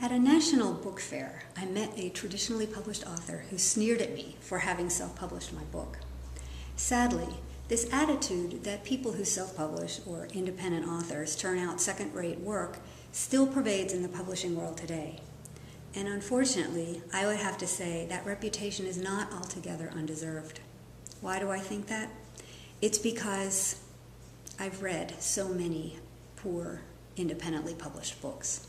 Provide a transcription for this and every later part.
At a national book fair, I met a traditionally published author who sneered at me for having self-published my book. Sadly, this attitude that people who self-publish or independent authors turn out second-rate work still pervades in the publishing world today. And unfortunately, I would have to say that reputation is not altogether undeserved. Why do I think that? It's because I've read so many poor, independently published books.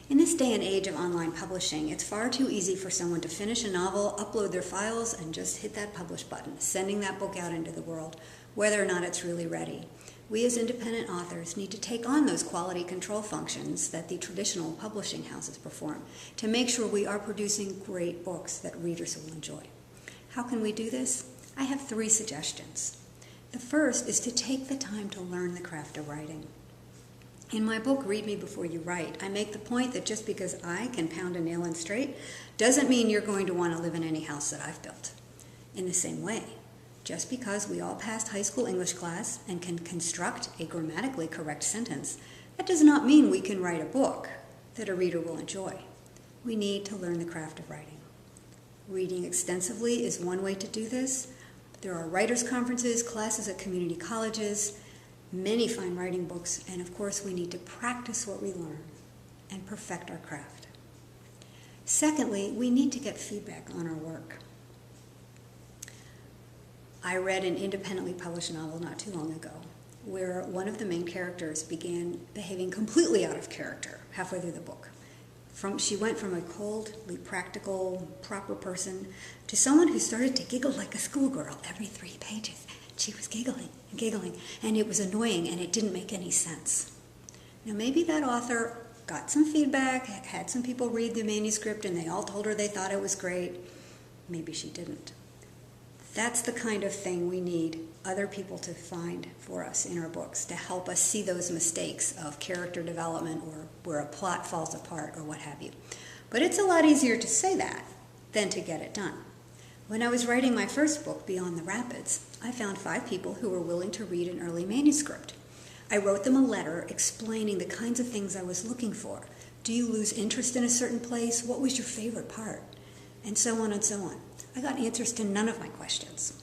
In this day and age of online publishing, it's far too easy for someone to finish a novel, upload their files, and just hit that publish button, sending that book out into the world, whether or not it's really ready. We as independent authors need to take on those quality control functions that the traditional publishing houses perform to make sure we are producing great books that readers will enjoy. How can we do this? I have 3 suggestions. The first is to take the time to learn the craft of writing. In my book, Read Me Before You Write, I make the point that just because I can pound a nail in straight doesn't mean you're going to want to live in any house that I've built. In the same way, just because we all passed high school English class and can construct a grammatically correct sentence, that does not mean we can write a book that a reader will enjoy. We need to learn the craft of writing. Reading extensively is one way to do this. There are writers' conferences, classes at community colleges, many fine writing books, and of course we need to practice what we learn and perfect our craft. Secondly, we need to get feedback on our work. I read an independently published novel not too long ago where one of the main characters began behaving completely out of character halfway through the book. She went from a coldly practical, proper person to someone who started to giggle like a schoolgirl every 3 pages. She was giggling and giggling, and it was annoying, and it didn't make any sense. Now, maybe that author got some feedback, had some people read the manuscript, and they all told her they thought it was great. Maybe she didn't. That's the kind of thing we need other people to find for us in our books, to help us see those mistakes of character development or where a plot falls apart or what have you. But it's a lot easier to say that than to get it done. When I was writing my first book, Beyond the Rapids, I found 5 people who were willing to read an early manuscript. I wrote them a letter explaining the kinds of things I was looking for. Do you lose interest in a certain place? What was your favorite part? And so on and so on. I got answers to none of my questions.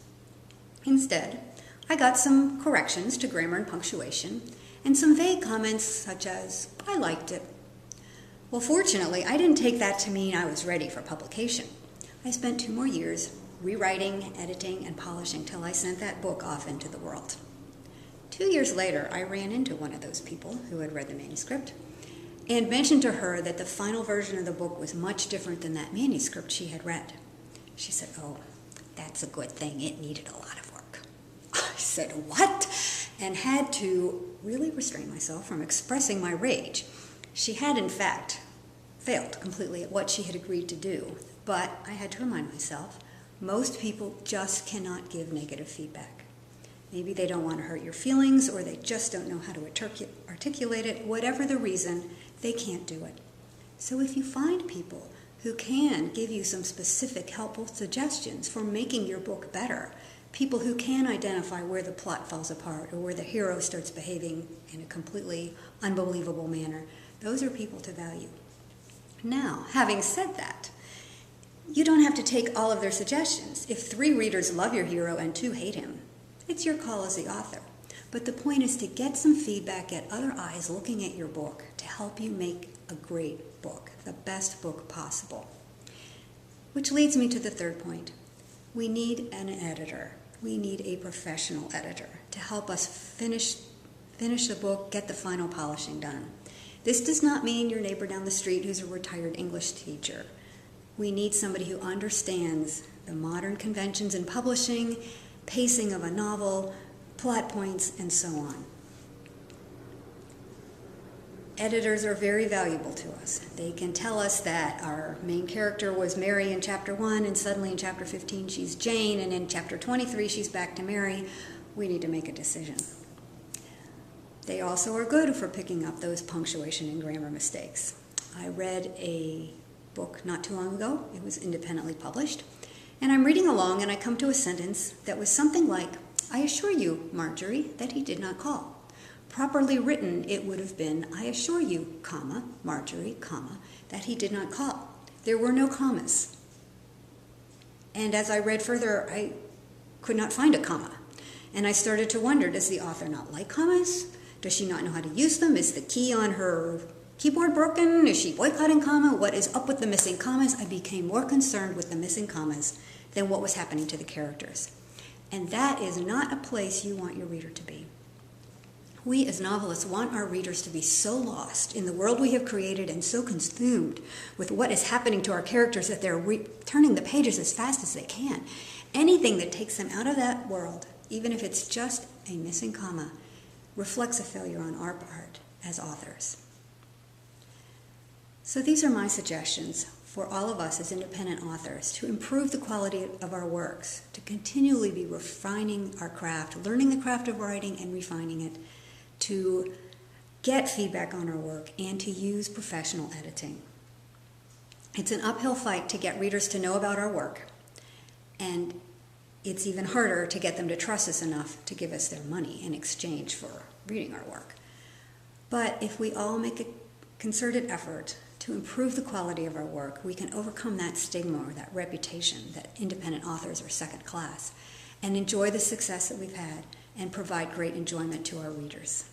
Instead, I got some corrections to grammar and punctuation, and some vague comments such as, I liked it. Well, fortunately, I didn't take that to mean I was ready for publication. I spent 2 more years rewriting, editing, and polishing till I sent that book off into the world. 2 years later, I ran into one of those people who had read the manuscript and mentioned to her that the final version of the book was much different than that manuscript she had read. She said, "Oh, that's a good thing. It needed a lot of work." I said, "What?" and had to really restrain myself from expressing my rage. She had, in fact, failed completely at what she had agreed to do. But I had to remind myself, most people just cannot give negative feedback. Maybe they don't want to hurt your feelings, or they just don't know how to articulate it. Whatever the reason, they can't do it. So if you find people who can give you some specific helpful suggestions for making your book better, people who can identify where the plot falls apart or where the hero starts behaving in a completely unbelievable manner, those are people to value. Now, having said that, you don't have to take all of their suggestions. If 3 readers love your hero and 2 hate him, it's your call as the author. But the point is to get some feedback, get other eyes looking at your book to help you make a great book, the best book possible. Which leads me to the third point. We need an editor. We need a professional editor to help us finish the book, get the final polishing done. This does not mean your neighbor down the street who's a retired English teacher. We need somebody who understands the modern conventions in publishing, pacing of a novel, plot points, and so on. Editors are very valuable to us. They can tell us that our main character was Mary in chapter 1, and suddenly in chapter 15 she's Jane, and in chapter 23 she's back to Mary. We need to make a decision. They also are good for picking up those punctuation and grammar mistakes. I read a book not too long ago. It was independently published. And I'm reading along and I come to a sentence that was something like, "I assure you, Marjorie, that he did not call." Properly written, it would have been, I assure you, comma, Marjorie, comma, that he did not call. There were no commas. And as I read further, I could not find a comma. And I started to wonder, does the author not like commas? Does she not know how to use them? Is the key on her keyboard broken? Is she boycotting comma? What is up with the missing commas? I became more concerned with the missing commas than what was happening to the characters. And that is not a place you want your reader to be. We as novelists want our readers to be so lost in the world we have created and so consumed with what is happening to our characters that they're turning the pages as fast as they can. Anything that takes them out of that world, even if it's just a missing comma, reflects a failure on our part as authors. So these are my suggestions for all of us as independent authors to improve the quality of our works, to continually be refining our craft, learning the craft of writing and refining it, to get feedback on our work, and to use professional editing. It's an uphill fight to get readers to know about our work, and it's even harder to get them to trust us enough to give us their money in exchange for reading our work. But if we all make a concerted effort to improve the quality of our work, we can overcome that stigma or that reputation that independent authors are second class and enjoy the success that we've had and provide great enjoyment to our readers.